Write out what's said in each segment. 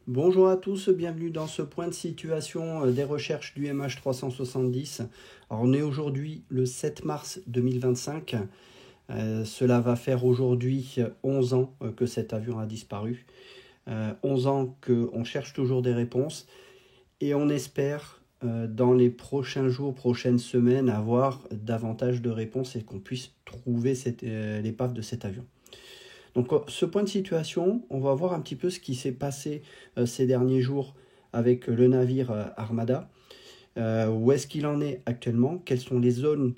Bonjour à tous, bienvenue dans ce point de situation des recherches du MH370. Alors on est aujourd'hui le 7 mars 2025. Cela va faire aujourd'hui 11 ans que cet avion a disparu. 11 ans qu'on cherche toujours des réponses et on espère dans les prochains jours, prochaines semaines avoir davantage de réponses et qu'on puisse trouver l'épave de cet avion. Donc ce point de situation, on va voir un petit peu ce qui s'est passé ces derniers jours avec le navire Armada. Où est-ce qu'il en est actuellement? Quelles sont les zones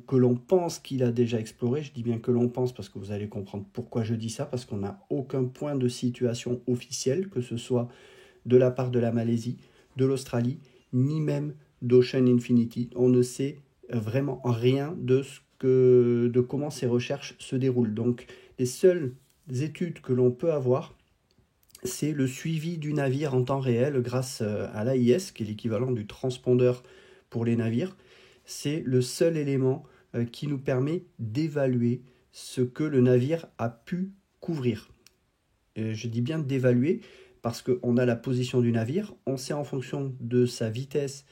que l'on pense qu'il a déjà explorées? Je dis bien que l'on pense parce que vous allez comprendre pourquoi je dis ça, parce qu'on n'a aucun point de situation officiel, que ce soit de la part de la Malaisie, de l'Australie, ni même d'Ocean Infinity. On ne sait vraiment rien de comment ces recherches se déroulent. Donc les seules études que l'on peut avoir, c'est le suivi du navire en temps réel grâce à l'AIS, qui est l'équivalent du transpondeur pour les navires. C'est le seul élément qui nous permet d'évaluer ce que le navire a pu couvrir. Je dis bien d'évaluer parce qu'on a la position du navire, on sait en fonction de sa vitesse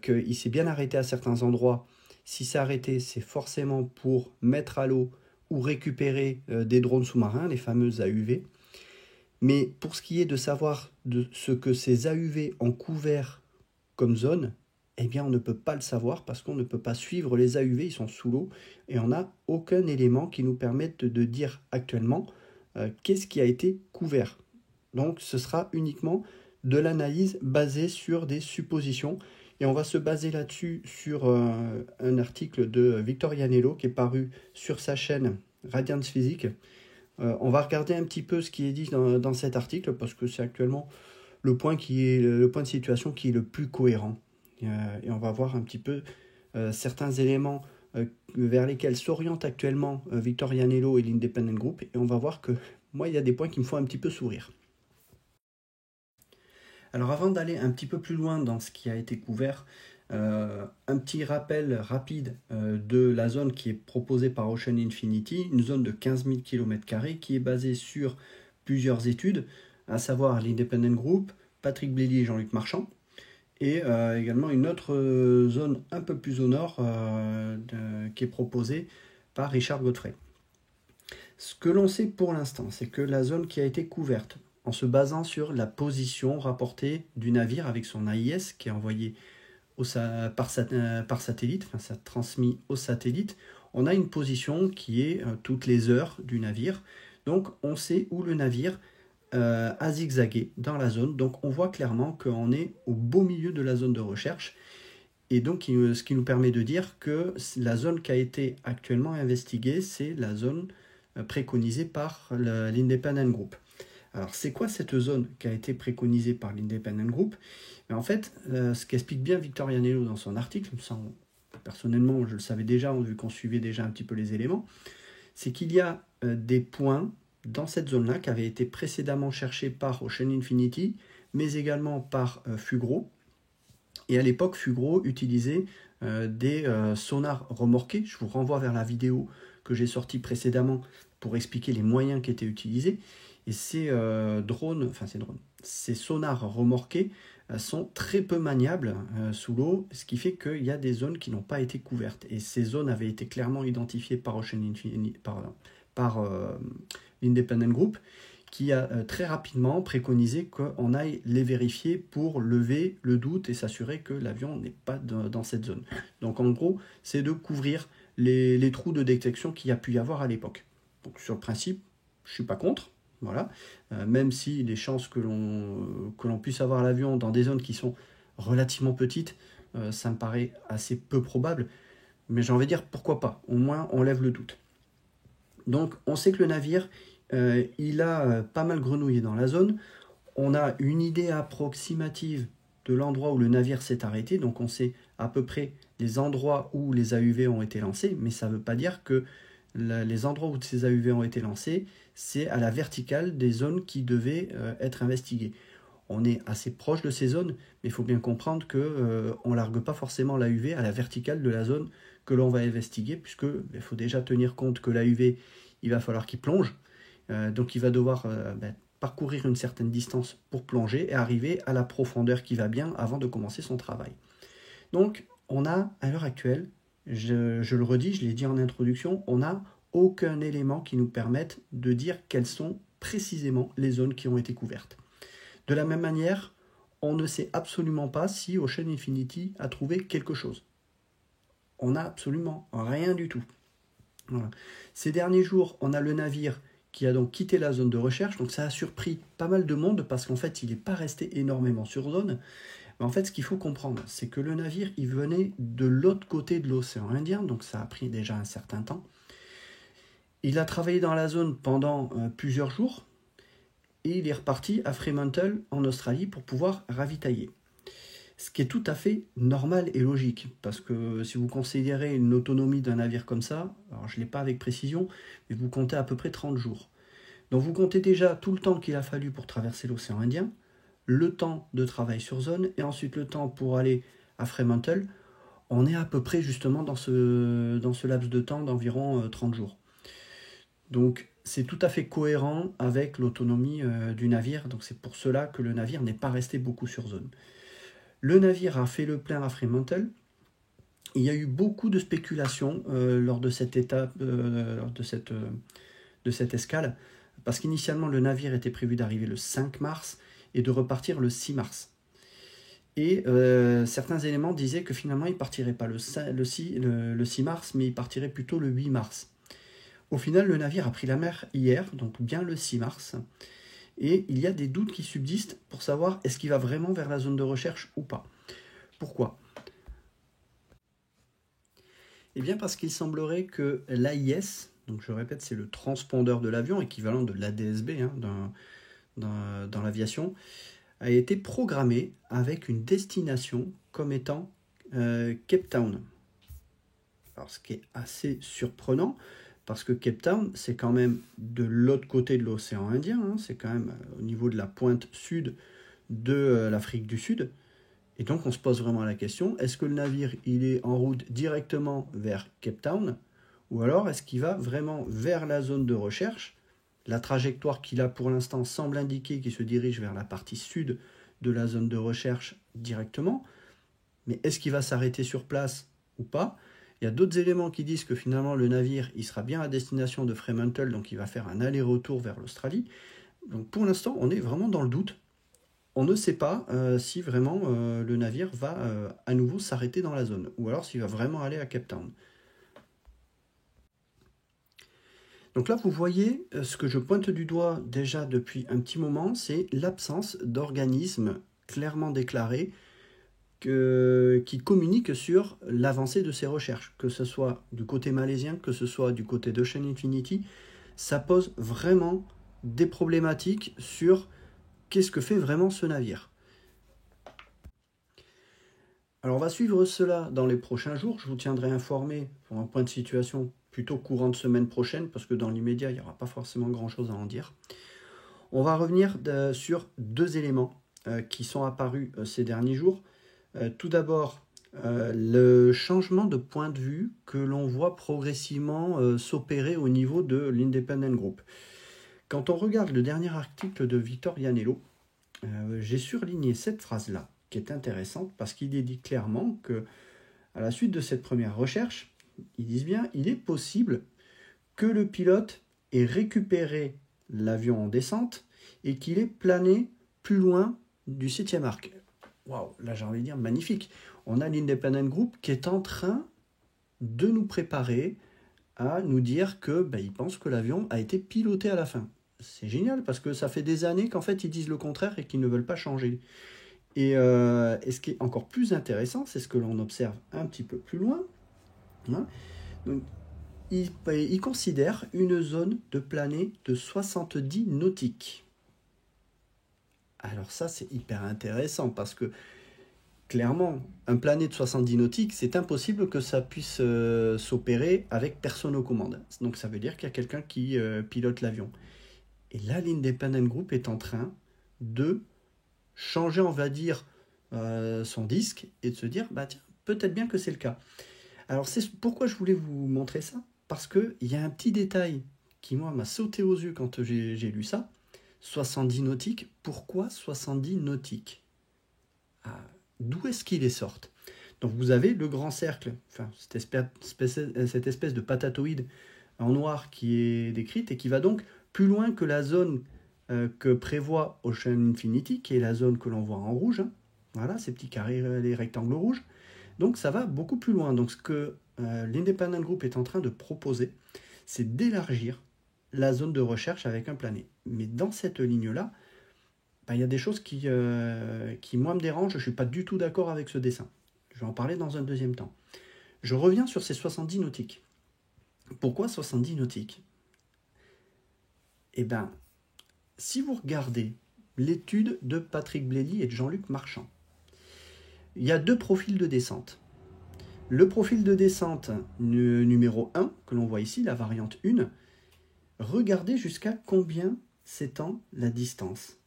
qu'il s'est bien arrêté à certains endroits. Si c'est arrêté, c'est forcément pour mettre à l'eau ou récupérer des drones sous-marins, les fameuses AUV. Mais pour ce qui est de savoir de ce que ces AUV ont couvert comme zone, eh bien on ne peut pas le savoir parce qu'on ne peut pas suivre les AUV, ils sont sous l'eau et on n'a aucun élément qui nous permette de dire actuellement qu'est-ce qui a été couvert. Donc ce sera uniquement de l'analyse basée sur des suppositions et on va se baser là-dessus sur un article de Victor Ianello qui est paru sur sa chaîne Radiance Physics. On va regarder un petit peu ce qui est dit dans cet article parce que c'est actuellement le point de situation qui est le plus cohérent. Et on va voir un petit peu certains éléments vers lesquels s'orientent actuellement Victor Ianello et l'Independent Group. Et on va voir que moi, il y a des points qui me font un petit peu sourire. Alors avant d'aller un petit peu plus loin dans ce qui a été couvert, un petit rappel rapide de la zone qui est proposée par Ocean Infinity, une zone de 15 000 km² qui est basée sur plusieurs études, à savoir l'Independent Group, Patrick Blely et Jean-Luc Marchand, et également une autre zone un peu plus au nord qui est proposée par Richard Godfrey. Ce que l'on sait pour l'instant, c'est que la zone qui a été couverte, en se basant sur la position rapportée du navire avec son AIS qui est envoyé par satellite, enfin ça transmis au satellite, on a une position qui est toutes les heures du navire. Donc on sait où le navire a zigzagué dans la zone. Donc on voit clairement qu'on est au beau milieu de la zone de recherche. Et donc ce qui nous permet de dire que la zone qui a été actuellement investiguée, c'est la zone préconisée par l'Independent Group. Alors, c'est quoi cette zone qui a été préconisée par l'Independent Group? En fait, ce qu'explique bien Victor Ianello dans son article, personnellement, je le savais déjà, vu qu'on suivait déjà un petit peu les éléments, c'est qu'il y a des points dans cette zone-là qui avaient été précédemment cherchés par Ocean Infinity, mais également par Fugro. Et à l'époque, Fugro utilisait des sonars remorqués. Je vous renvoie vers la vidéo que j'ai sortie précédemment pour expliquer les moyens qui étaient utilisés. Et ces sonars remorqués sont très peu maniables sous l'eau, ce qui fait qu'il y a des zones qui n'ont pas été couvertes. Et ces zones avaient été clairement identifiées par Ocean Infinity, par l'Independent Group, qui a très rapidement préconisé qu'on aille les vérifier pour lever le doute et s'assurer que l'avion n'est pas dans cette zone. Donc en gros, c'est de couvrir les trous de détection qu'il y a pu y avoir à l'époque. Donc sur le principe, je ne suis pas contre. Voilà. Même si les chances que l'on puisse avoir l'avion dans des zones qui sont relativement petites, ça me paraît assez peu probable. Mais j'ai envie de dire pourquoi pas. Au moins, on lève le doute. Donc, on sait que le navire, il a pas mal grenouillé dans la zone. On a une idée approximative de l'endroit où le navire s'est arrêté. Donc, on sait à peu près les endroits où les AUV ont été lancés. Mais ça ne veut pas dire que les endroits où ces AUV ont été lancés, c'est à la verticale des zones qui devaient être investiguées. On est assez proche de ces zones, mais il faut bien comprendre qu'on ne largue pas forcément l'AUV à la verticale de la zone que l'on va investiguer, puisqu'il faut déjà tenir compte que l'AUV, il va falloir qu'il plonge. Donc il va devoir parcourir une certaine distance pour plonger et arriver à la profondeur qui va bien avant de commencer son travail. Donc, on a, à l'heure actuelle, je le redis, je l'ai dit en introduction, on n'a aucun élément qui nous permette de dire quelles sont précisément les zones qui ont été couvertes. De la même manière, on ne sait absolument pas si Ocean Infinity a trouvé quelque chose. On n'a absolument rien du tout. Voilà. Ces derniers jours, on a le navire qui a donc quitté la zone de recherche, donc ça a surpris pas mal de monde parce qu'en fait, il n'est pas resté énormément sur zone. Mais en fait, ce qu'il faut comprendre, c'est que le navire, il venait de l'autre côté de l'océan Indien, donc ça a pris déjà un certain temps. Il a travaillé dans la zone pendant plusieurs jours et il est reparti à Fremantle en Australie pour pouvoir ravitailler. Ce qui est tout à fait normal et logique, parce que si vous considérez une autonomie d'un navire comme ça, alors je ne l'ai pas avec précision, mais vous comptez à peu près 30 jours. Donc vous comptez déjà tout le temps qu'il a fallu pour traverser l'océan Indien, le temps de travail sur zone, et ensuite le temps pour aller à Fremantle. On est à peu près justement dans ce laps de temps d'environ 30 jours. Donc c'est tout à fait cohérent avec l'autonomie du navire, donc c'est pour cela que le navire n'est pas resté beaucoup sur zone. Le navire a fait le plein à Fremantle. Il y a eu beaucoup de spéculations lors de cette étape, de cette escale, parce qu'initialement le navire était prévu d'arriver le 5 mars et de repartir le 6 mars. Et certains éléments disaient que finalement il ne partirait pas le 6 mars, mais il partirait plutôt le 8 mars. Au final, le navire a pris la mer hier, donc bien le 6 mars. Et il y a des doutes qui subsistent pour savoir est-ce qu'il va vraiment vers la zone de recherche ou pas. Pourquoi ? Eh bien parce qu'il semblerait que l'AIS, donc je répète c'est le transpondeur de l'avion, équivalent de l'ADSB dans l'aviation, a été programmé avec une destination comme étant Cape Town. Alors ce qui est assez surprenant, parce que Cape Town, c'est quand même de l'autre côté de l'océan Indien, hein, c'est quand même au niveau de la pointe sud de l'Afrique du Sud. Et donc on se pose vraiment la question, est-ce que le navire il est en route directement vers Cape Town, ou alors est-ce qu'il va vraiment vers la zone de recherche? La trajectoire qu'il a pour l'instant semble indiquer qu'il se dirige vers la partie sud de la zone de recherche directement, mais est-ce qu'il va s'arrêter sur place ou pas? Il y a d'autres éléments qui disent que finalement le navire il sera bien à destination de Fremantle, donc il va faire un aller-retour vers l'Australie. Donc pour l'instant, on est vraiment dans le doute. On ne sait pas si vraiment le navire va à nouveau s'arrêter dans la zone, ou alors s'il va vraiment aller à Cape Town. Donc là, vous voyez ce que je pointe du doigt déjà depuis un petit moment, c'est l'absence d'organismes clairement déclarés qui communiquent sur l'avancée de ces recherches, que ce soit du côté malaisien, que ce soit du côté d'Ocean Infinity. Ça pose vraiment des problématiques sur qu'est-ce que fait vraiment ce navire. Alors on va suivre cela dans les prochains jours, je vous tiendrai informé pour un point de situation plutôt courant de semaine prochaine, parce que dans l'immédiat il n'y aura pas forcément grand chose à en dire. On va revenir sur deux éléments qui sont apparus ces derniers jours. Tout d'abord, le changement de point de vue que l'on voit progressivement s'opérer au niveau de l'Independent Group. Quand on regarde le dernier article de Victor Ianello, j'ai surligné cette phrase-là, qui est intéressante, parce qu'il est dit clairement que, à la suite de cette première recherche, ils disent bien, il est possible que le pilote ait récupéré l'avion en descente et qu'il ait plané plus loin du 7e arc. Waouh, là j'ai envie de dire magnifique. On a l'Independent Group qui est en train de nous préparer à nous dire que il pense que l'avion a été piloté à la fin. C'est génial parce que ça fait des années qu'en fait ils disent le contraire et qu'ils ne veulent pas changer. Et ce qui est encore plus intéressant, c'est ce que l'on observe un petit peu plus loin. Hein. Donc, ils considèrent une zone de planée de 70 nautiques. Alors ça, c'est hyper intéressant parce que clairement, un plané de 70 nautiques, c'est impossible que ça puisse s'opérer avec personne aux commandes. Donc ça veut dire qu'il y a quelqu'un qui pilote l'avion. Et là, l'Independent Group est en train de changer, on va dire, son disque et de se dire, tiens, peut-être bien que c'est le cas. Alors c'est pourquoi je voulais vous montrer ça, parce qu'il y a un petit détail qui, moi, m'a sauté aux yeux quand j'ai lu ça, 70 nautiques, pourquoi 70 nautiques? D'où est-ce qu'ils les sortent? Donc vous avez le grand cercle, enfin cette espèce de patatoïde en noir qui est décrite et qui va donc plus loin que la zone que prévoit Ocean Infinity, qui est la zone que l'on voit en rouge. Hein. Voilà, ces petits carrés, les rectangles rouges. Donc ça va beaucoup plus loin. Donc ce que l'Independent Group est en train de proposer, c'est d'élargir la zone de recherche avec un plané. Mais dans cette ligne-là, il y a des choses qui moi, me dérangent. Je ne suis pas du tout d'accord avec ce dessin. Je vais en parler dans un deuxième temps. Je reviens sur ces 70 nautiques. Pourquoi 70 nautiques? Eh bien, si vous regardez l'étude de Patrick Blely et de Jean-Luc Marchand, il y a 2 profils de descente. Le profil de descente numéro 1, que l'on voit ici, la variante 1, regardez jusqu'à combien s'étend la distance.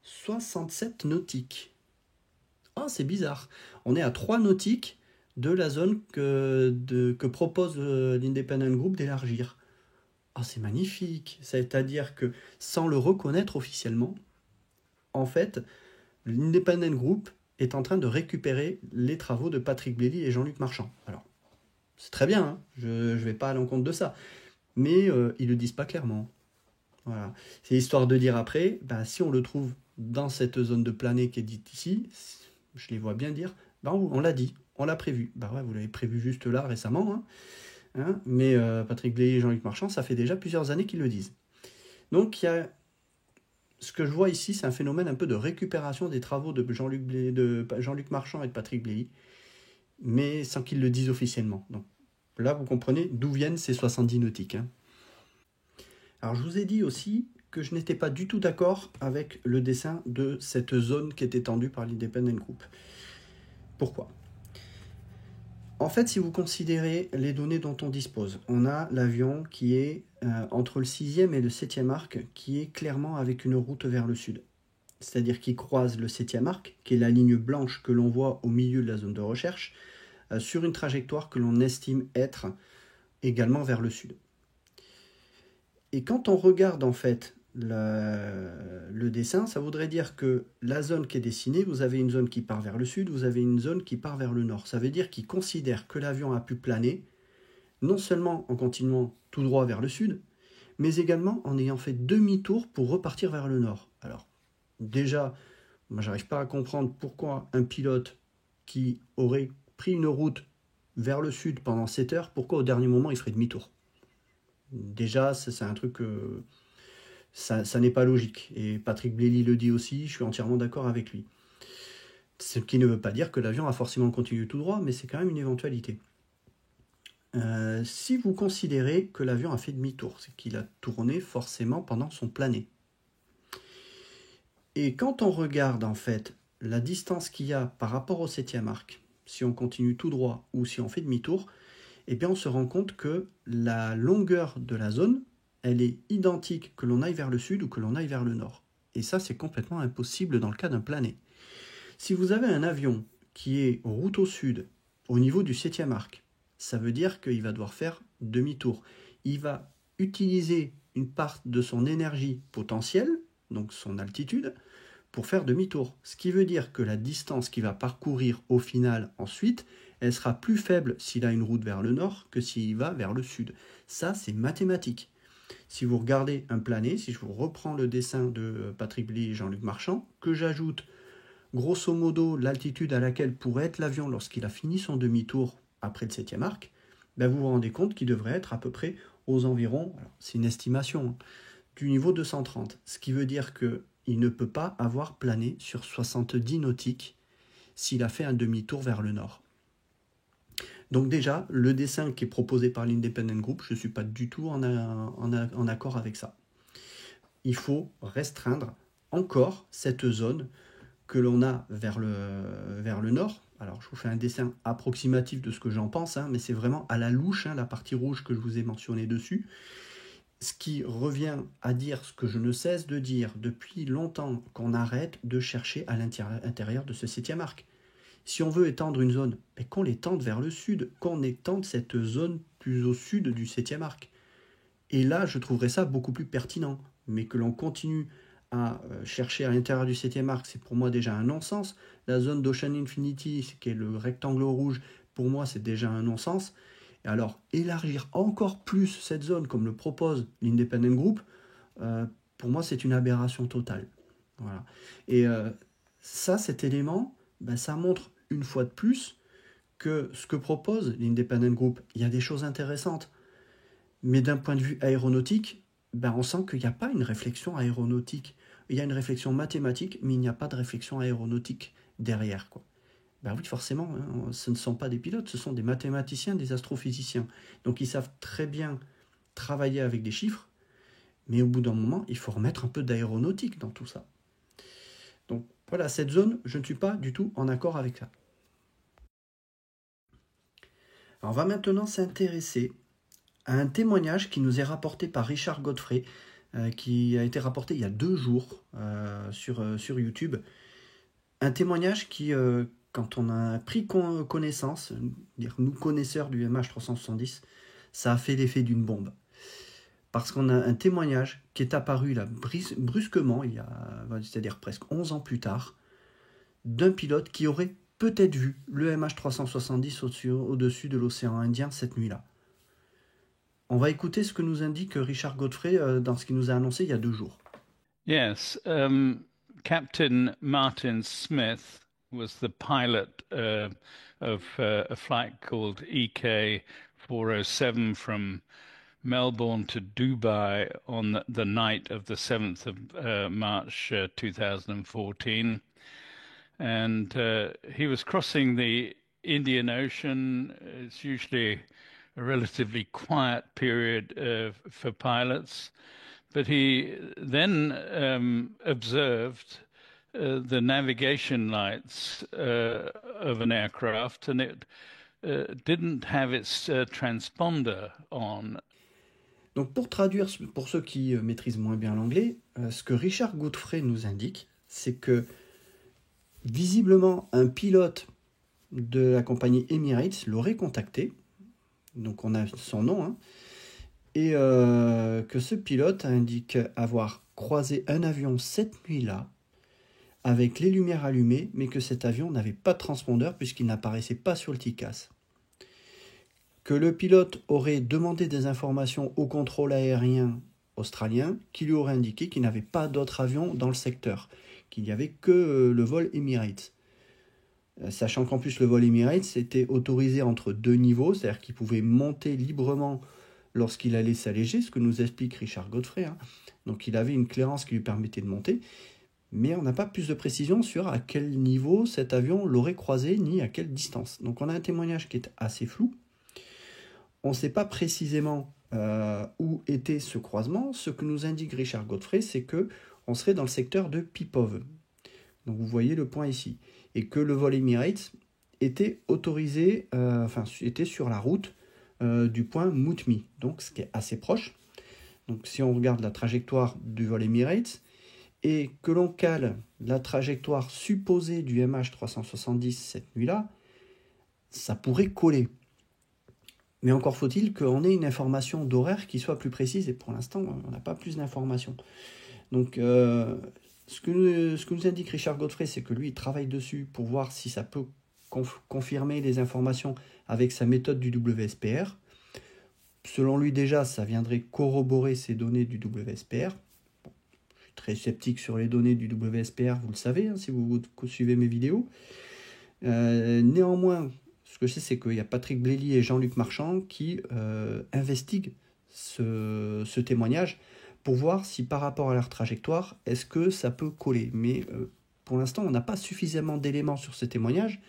67 nautiques. C'est bizarre. On est à 3 nautiques de la zone que propose l'Independent Group d'élargir. C'est magnifique. C'est-à-dire que sans le reconnaître officiellement, en fait, l'Independent Group est en train de récupérer les travaux de Patrick Blely et Jean-Luc Marchand. Alors, c'est très bien, hein, je ne vais pas à l'encontre de ça, mais ils ne le disent pas clairement. Voilà. C'est histoire de dire après, si on le trouve dans cette zone de plané qui est dite ici, je les vois bien dire, on l'a dit, on l'a prévu. Vous l'avez prévu juste là récemment, hein, mais Patrick Blely et Jean-Luc Marchand, ça fait déjà plusieurs années qu'ils le disent. Donc il y a ce que je vois ici, c'est un phénomène un peu de récupération des travaux de Jean-Luc Marchand et de Patrick Blely, mais sans qu'ils le disent officiellement. Donc là, vous comprenez d'où viennent ces 70 nautiques. Hein. Alors je vous ai dit aussi que je n'étais pas du tout d'accord avec le dessin de cette zone qui est étendue par l'Independent Group. Pourquoi ? En fait, si vous considérez les données dont on dispose, on a l'avion qui est entre le 6e et le 7e arc, qui est clairement avec une route vers le sud. C'est-à-dire qu'il croise le 7e arc, qui est la ligne blanche que l'on voit au milieu de la zone de recherche, sur une trajectoire que l'on estime être également vers le sud. Et quand on regarde en fait le dessin, ça voudrait dire que la zone qui est dessinée, vous avez une zone qui part vers le sud, vous avez une zone qui part vers le nord. Ça veut dire qu'il considère que l'avion a pu planer, non seulement en continuant tout droit vers le sud, mais également en ayant fait demi-tour pour repartir vers le nord. Alors, déjà, moi j'arrive pas à comprendre pourquoi un pilote qui aurait pris une route vers le sud pendant 7 heures, pourquoi au dernier moment il ferait demi-tour. Déjà, c'est un truc... Ça n'est pas logique. Et Patrick Blely le dit aussi, je suis entièrement d'accord avec lui. Ce qui ne veut pas dire que l'avion a forcément continué tout droit, mais c'est quand même une éventualité. Si vous considérez que l'avion a fait demi-tour, c'est qu'il a tourné forcément pendant son plané. Et quand on regarde en fait la distance qu'il y a par rapport au 7e arc, si on continue tout droit ou si on fait demi-tour, on se rend compte que la longueur de la zone, elle est identique que l'on aille vers le sud ou que l'on aille vers le nord. Et ça, c'est complètement impossible dans le cas d'un plané. Si vous avez un avion qui est route au sud, au niveau du 7e arc, ça veut dire qu'il va devoir faire demi-tour. Il va utiliser une part de son énergie potentielle, donc son altitude, pour faire demi-tour. Ce qui veut dire que la distance qu'il va parcourir au final ensuite, elle sera plus faible s'il a une route vers le nord que s'il va vers le sud. Ça, c'est mathématique. Si vous regardez un plané, si je vous reprends le dessin de Patrick Blely et Jean-Luc Marchand, que j'ajoute grosso modo l'altitude à laquelle pourrait être l'avion lorsqu'il a fini son demi-tour après le 7e arc, vous vous rendez compte qu'il devrait être à peu près aux environs, c'est une estimation, du niveau 230. Ce qui veut dire qu'il ne peut pas avoir plané sur 70 nautiques s'il a fait un demi-tour vers le nord. Donc déjà, le dessin qui est proposé par l'Independent Group, je ne suis pas du tout en accord avec ça. Il faut restreindre encore cette zone que l'on a vers le nord. Alors, je vous fais un dessin approximatif de ce que j'en pense, mais c'est vraiment à la louche, la partie rouge que je vous ai mentionnée dessus. Ce qui revient à dire ce que je ne cesse de dire depuis longtemps, qu'on arrête de chercher à l'intérieur de ce 7e arc. Si on veut étendre une zone, qu'on l'étende vers le sud, qu'on étende cette zone plus au sud du 7e arc. Et là, je trouverais ça beaucoup plus pertinent. mais que l'on continue à chercher à l'intérieur du 7e arc, c'est pour moi déjà un non-sens. La zone d'Ocean Infinity, qui est le rectangle rouge, pour moi c'est déjà un non-sens. Et alors, élargir encore plus cette zone, comme le propose l'Independent Group, pour moi c'est une aberration totale. Voilà. Et ça, cet élément, ça montre une fois de plus que ce que propose l'Independent Group, il y a des choses intéressantes. Mais d'un point de vue aéronautique, on sent qu'il n'y a pas une réflexion aéronautique. Il y a une réflexion mathématique, mais il n'y a pas de réflexion aéronautique derrière, quoi. Oui, forcément, hein, ce ne sont pas des pilotes, ce sont des mathématiciens, des astrophysiciens. Donc ils savent très bien travailler avec des chiffres, mais au bout d'un moment, il faut remettre un peu d'aéronautique dans tout ça. Donc voilà, cette zone, je ne suis pas du tout en accord avec ça. Alors, on va maintenant s'intéresser à un témoignage qui nous est rapporté par Richard Godfrey, qui a été rapporté il y a 2 jours sur YouTube. Un témoignage qui, quand on a pris connaissance, dire nous connaisseurs du MH370, ça a fait l'effet d'une bombe. Parce qu'on a un témoignage qui est apparu là brusquement, c'est-à-dire presque 11 ans plus tard, d'un pilote qui aurait peut-être vu le MH370 au-dessus de l'océan Indien cette nuit-là. On va écouter ce que nous indique Richard Godfrey dans ce qu'il nous a annoncé il y a 2 jours. Yes, Captain Martin Smith was the pilot of a flight called EK 407 from Melbourne to Dubai on the night of the 7th of March 2014. And he was crossing the Indian Ocean. It's usually a relatively quiet period for pilots. But he then observed the navigation lights of an aircraft, and it didn't have its transponder on. Donc pour traduire, pour ceux qui maîtrisent moins bien l'anglais, ce que Richard Godfrey nous indique, c'est que visiblement un pilote de la compagnie Emirates l'aurait contacté, donc on a son nom, hein, et que ce pilote indique avoir croisé un avion cette nuit-là, avec les lumières allumées, mais que cet avion n'avait pas de transpondeur puisqu'il n'apparaissait pas sur le TICAS. Que le pilote aurait demandé des informations au contrôle aérien australien, qui lui aurait indiqué qu'il n'avait pas d'autres avions dans le secteur, qu'il n'y avait que le vol Emirates. Sachant qu'en plus le vol Emirates était autorisé entre 2 niveaux, c'est-à-dire qu'il pouvait monter librement lorsqu'il allait s'alléger, ce que nous explique Richard Godfrey. Hein. Donc il avait une clairance qui lui permettait de monter, mais on n'a pas plus de précision sur à quel niveau cet avion l'aurait croisé, ni à quelle distance. Donc on a un témoignage qui est assez flou. On ne sait pas précisément où était ce croisement. Ce que nous indique Richard Godfrey, c'est qu'on serait dans le secteur de Pipov. Donc vous voyez le point ici. Et que le vol Emirates était autorisé, était sur la route du point Mutmi, donc ce qui est assez proche. Donc si on regarde la trajectoire du vol Emirates et que l'on cale la trajectoire supposée du MH370 cette nuit-là, ça pourrait coller. Mais encore faut-il qu'on ait une information d'horaire qui soit plus précise, et pour l'instant, on n'a pas plus d'informations. Donc, ce que nous indique Richard Godfrey, c'est que lui, il travaille dessus pour voir si ça peut confirmer les informations avec sa méthode du WSPR. Selon lui, déjà, ça viendrait corroborer ces données du WSPR. Bon, je suis très sceptique sur les données du WSPR, vous le savez, hein, si vous suivez mes vidéos. Néanmoins, ce que je sais, c'est qu'il y a Patrick Blely et Jean-Luc Marchand qui investiguent ce témoignage pour voir si par rapport à leur trajectoire, est-ce que ça peut coller. Mais pour l'instant, on n'a pas suffisamment d'éléments sur ce témoignage.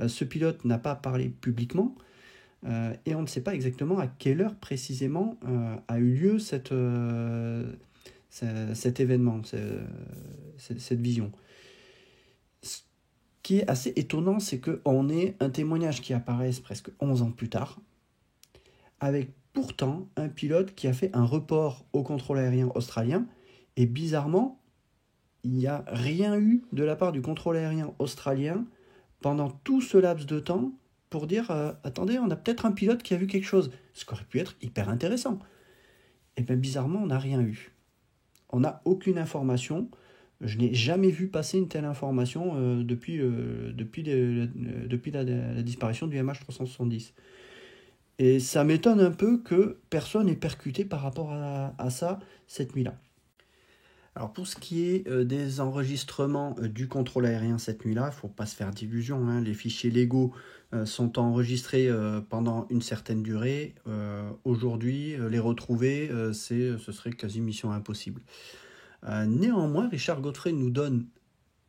Ce pilote n'a pas parlé publiquement et on ne sait pas exactement à quelle heure précisément a eu lieu cet événement, cette vision. Ce qui est assez étonnant, c'est qu'on ait un témoignage qui apparaisse presque 11 ans plus tard, avec pourtant un pilote qui a fait un report au contrôle aérien australien, et bizarrement, il n'y a rien eu de la part du contrôle aérien australien pendant tout ce laps de temps pour dire attendez, on a peut-être un pilote qui a vu quelque chose, ce qui aurait pu être hyper intéressant. Et bien bizarrement, on n'a rien eu. on n'a aucune information. Je n'ai jamais vu passer une telle information depuis la disparition du MH370. Et ça m'étonne un peu que personne n'ait percuté par rapport à ça cette nuit-là. Alors pour ce qui est des enregistrements du contrôle aérien cette nuit-là, il ne faut pas se faire d'illusions, hein. Les fichiers légaux sont enregistrés pendant une certaine durée. Aujourd'hui, les retrouver, ce serait quasi mission impossible. Néanmoins, Richard Godfrey nous donne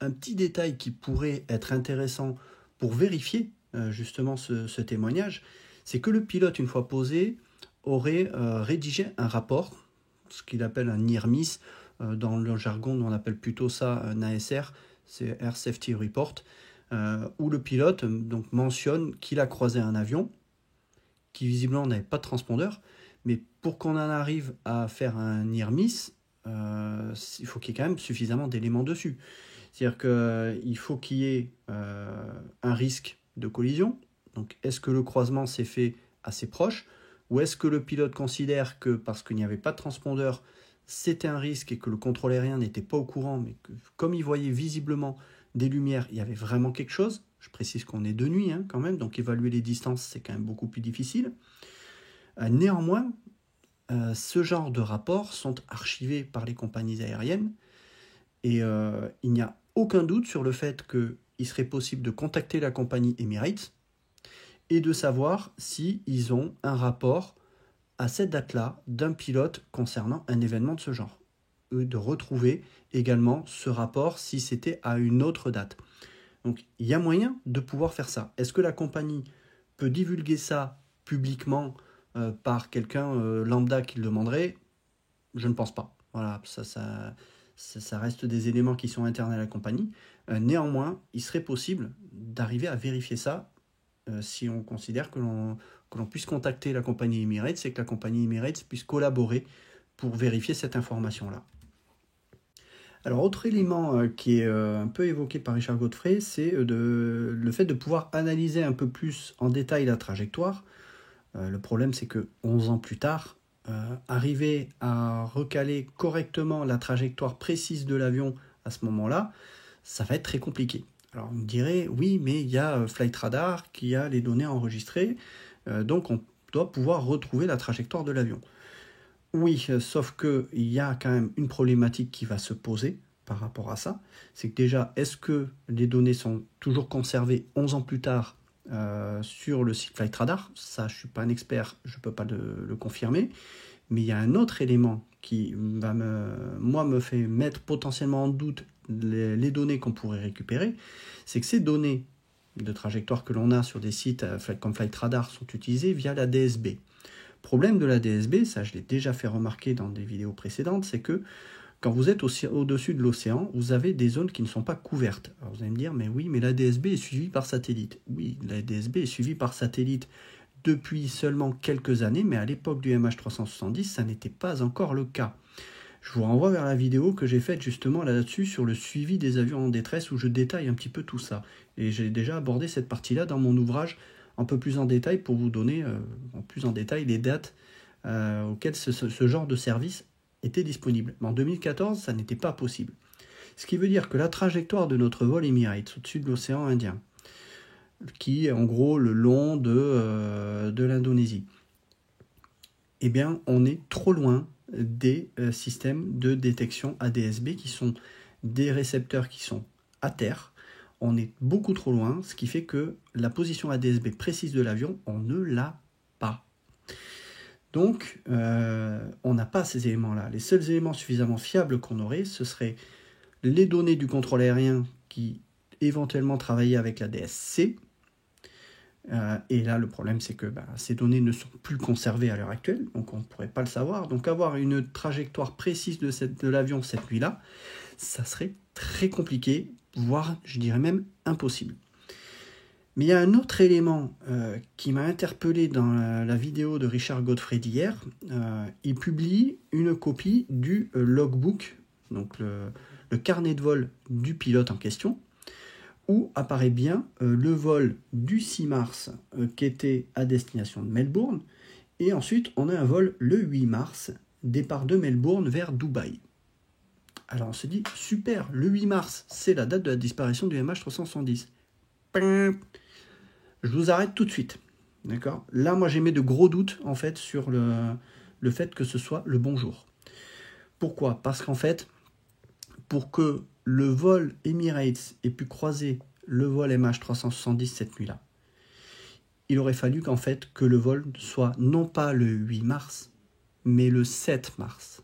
un petit détail qui pourrait être intéressant pour vérifier justement ce témoignage. C'est que le pilote, une fois posé, aurait rédigé un rapport, ce qu'il appelle un near miss. Dans le jargon, on appelle plutôt ça un ASR, c'est Air Safety Report, où le pilote donc, mentionne qu'il a croisé un avion qui visiblement n'avait pas de transpondeur, mais pour qu'on en arrive à faire un near miss, il faut qu'il y ait quand même suffisamment d'éléments dessus. C'est-à-dire qu'il faut qu'il y ait un risque de collision. Donc, est-ce que le croisement s'est fait assez proche, ou est-ce que le pilote considère que parce qu'il n'y avait pas de transpondeur, c'était un risque et que le contrôle aérien n'était pas au courant, mais que comme il voyait visiblement des lumières, il y avait vraiment quelque chose. Je précise qu'on est de nuit quand même, donc évaluer les distances, c'est quand même beaucoup plus difficile. Néanmoins, ce genre de rapports sont archivés par les compagnies aériennes et il n'y a aucun doute sur le fait qu'il serait possible de contacter la compagnie Emirates et de savoir s'ils ont un rapport à cette date-là d'un pilote concernant un événement de ce genre. De retrouver également ce rapport si c'était à une autre date. Donc il y a moyen de pouvoir faire ça. Est-ce que la compagnie peut divulguer ça publiquement par quelqu'un lambda qui le demanderait? Je ne pense pas. Voilà, ça reste des éléments qui sont internes à la compagnie. Néanmoins, il serait possible d'arriver à vérifier ça si on considère que l'on puisse contacter la compagnie Emirates et que la compagnie Emirates puisse collaborer pour vérifier cette information-là. Alors, autre élément qui est un peu évoqué par Richard Godfrey, c'est le fait de pouvoir analyser un peu plus en détail la trajectoire. Le problème, c'est que 11 ans plus tard, arriver à recaler correctement la trajectoire précise de l'avion à ce moment-là, ça va être très compliqué. Alors on me dirait, oui, mais il y a Flight Radar qui a les données enregistrées, donc on doit pouvoir retrouver la trajectoire de l'avion. Oui, sauf qu'il y a quand même une problématique qui va se poser par rapport à ça. C'est que déjà, est-ce que les données sont toujours conservées 11 ans plus tard sur le site Flight Radar? Ça, je ne suis pas un expert, je ne peux pas le confirmer. Mais il y a un autre élément qui me fait mettre potentiellement en doute les données qu'on pourrait récupérer, c'est que ces données de trajectoire que l'on a sur des sites comme Flight Radar sont utilisées via la DSB. Problème de la DSB, ça je l'ai déjà fait remarquer dans des vidéos précédentes, c'est que quand vous êtes au-dessus de l'océan, vous avez des zones qui ne sont pas couvertes. Alors vous allez me dire, mais oui, mais la DSB est suivie par satellite. Oui, la DSB est suivie par satellite depuis seulement quelques années, mais à l'époque du MH370, ça n'était pas encore le cas. Je vous renvoie vers la vidéo que j'ai faite justement là-dessus sur le suivi des avions en détresse où je détaille un petit peu tout ça. Et j'ai déjà abordé cette partie-là dans mon ouvrage un peu plus en détail pour vous donner en plus en détail les dates auxquelles ce genre de service était disponible. Mais en 2014, ça n'était pas possible. Ce qui veut dire que la trajectoire de notre vol Emirates au-dessus de l'océan Indien, qui est en gros le long de l'Indonésie, eh bien, on est trop loin des systèmes de détection ADS-B qui sont des récepteurs qui sont à terre. On est beaucoup trop loin, ce qui fait que la position ADS-B précise de l'avion, on ne l'a pas. Donc, on n'a pas ces éléments-là. Les seuls éléments suffisamment fiables qu'on aurait, ce seraient les données du contrôle aérien qui éventuellement travaillaient avec la DSC. Et là, le problème, c'est que ces données ne sont plus conservées à l'heure actuelle, donc on ne pourrait pas le savoir. Donc avoir une trajectoire précise de l'avion cette nuit-là, ça serait très compliqué, voire, je dirais même, impossible. Mais il y a un autre élément qui m'a interpellé dans la vidéo de Richard Godfrey d'hier. Il publie une copie du logbook, donc le carnet de vol du pilote en question, où apparaît bien le vol du 6 mars qui était à destination de Melbourne, et ensuite on a un vol le 8 mars, départ de Melbourne vers Dubaï. Alors on se dit, super, le 8 mars, c'est la date de la disparition du MH370. Je vous arrête tout de suite. D'accord ? Là, moi, j'ai mis de gros doutes, en fait, sur le fait que ce soit le bon jour. Pourquoi ? Parce qu'en fait, pour que le vol Emirates ait pu croiser le vol MH370 cette nuit-là, il aurait fallu qu'en fait, que le vol soit non pas le 8 mars, mais le 7 mars.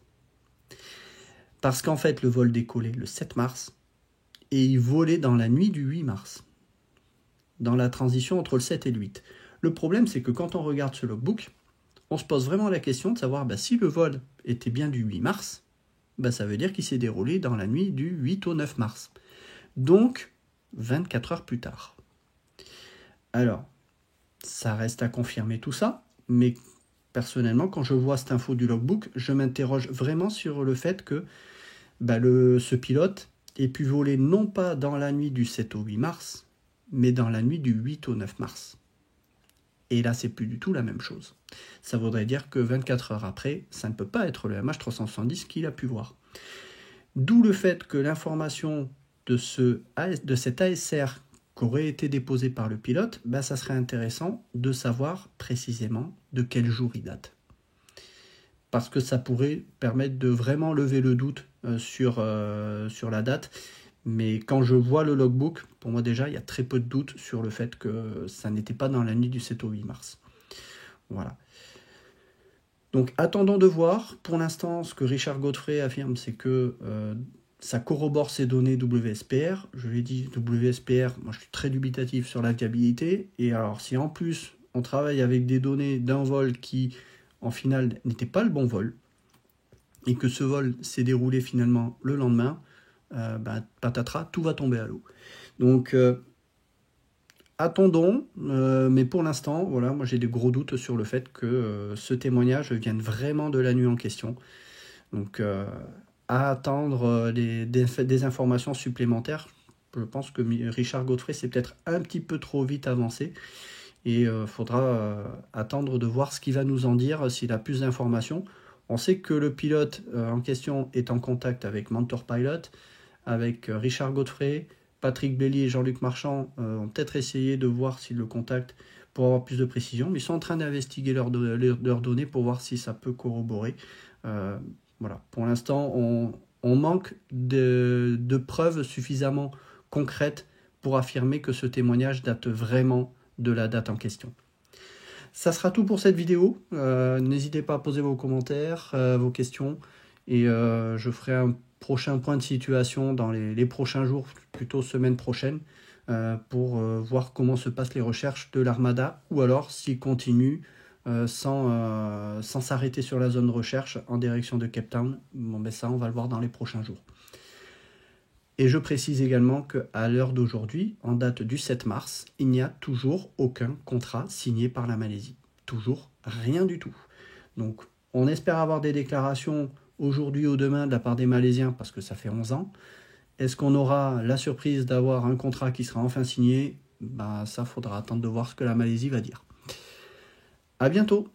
Parce qu'en fait, le vol décollait le 7 mars et il volait dans la nuit du 8 mars, dans la transition entre le 7 et le 8. Le problème, c'est que quand on regarde ce logbook, on se pose vraiment la question de savoir si le vol était bien du 8 mars, ça veut dire qu'il s'est déroulé dans la nuit du 8 au 9 mars. Donc, 24 heures plus tard. Alors, ça reste à confirmer tout ça, mais personnellement, quand je vois cette info du logbook, je m'interroge vraiment sur le fait que ce pilote ait pu voler non pas dans la nuit du 7 au 8 mars, mais dans la nuit du 8 au 9 mars. Et là, c'est plus du tout la même chose. Ça voudrait dire que 24 heures après, ça ne peut pas être le MH370 qu'il a pu voir. D'où le fait que l'information de cet ASR qui aurait été déposé par le pilote, ça serait intéressant de savoir précisément de quel jour il date. Parce que ça pourrait permettre de vraiment lever le doute sur la date. Mais quand je vois le logbook, pour moi déjà, il y a très peu de doute sur le fait que ça n'était pas dans la nuit du 7 au 8 mars. Voilà. Donc attendons de voir. Pour l'instant, ce que Richard Godfrey affirme, c'est que ça corrobore ces données WSPR. Je l'ai dit, WSPR, moi je suis très dubitatif sur la fiabilité. Et alors si en plus on travaille avec des données d'un vol qui, en final, n'était pas le bon vol, et que ce vol s'est déroulé finalement le lendemain, patatras, tout va tomber à l'eau. Donc, attendons, mais pour l'instant, voilà, moi j'ai des gros doutes sur le fait que ce témoignage vienne vraiment de la nuit en question. Donc, à attendre des informations supplémentaires. Je pense que Richard Godfrey s'est peut-être un petit peu trop vite avancé et faudra attendre de voir ce qu'il va nous en dire, s'il a plus d'informations. On sait que le pilote en question est en contact avec Mentor Pilot, avec Richard Godfrey, Patrick Belly et Jean-Luc Marchand ont peut-être essayé de voir s'ils le contactent pour avoir plus de précision, mais ils sont en train d'investiguer leurs données pour voir si ça peut corroborer. Voilà. Pour l'instant, on manque de preuves suffisamment concrètes pour affirmer que ce témoignage date vraiment de la date en question. Ça sera tout pour cette vidéo. N'hésitez pas à poser vos commentaires, vos questions, et je ferai un prochain point de situation dans les prochains jours, plutôt semaine prochaine, pour voir comment se passent les recherches de l'Armada, ou alors s'il continue sans s'arrêter sur la zone de recherche en direction de Cape Town. Ça, on va le voir dans les prochains jours. Et je précise également qu'à l'heure d'aujourd'hui, en date du 7 mars, il n'y a toujours aucun contrat signé par la Malaisie. Toujours rien du tout. Donc, on espère avoir des déclarations aujourd'hui ou demain de la part des Malaisiens, parce que ça fait 11 ans. Est-ce qu'on aura la surprise d'avoir un contrat qui sera enfin signé ? Ça, faudra attendre de voir ce que la Malaisie va dire. À bientôt.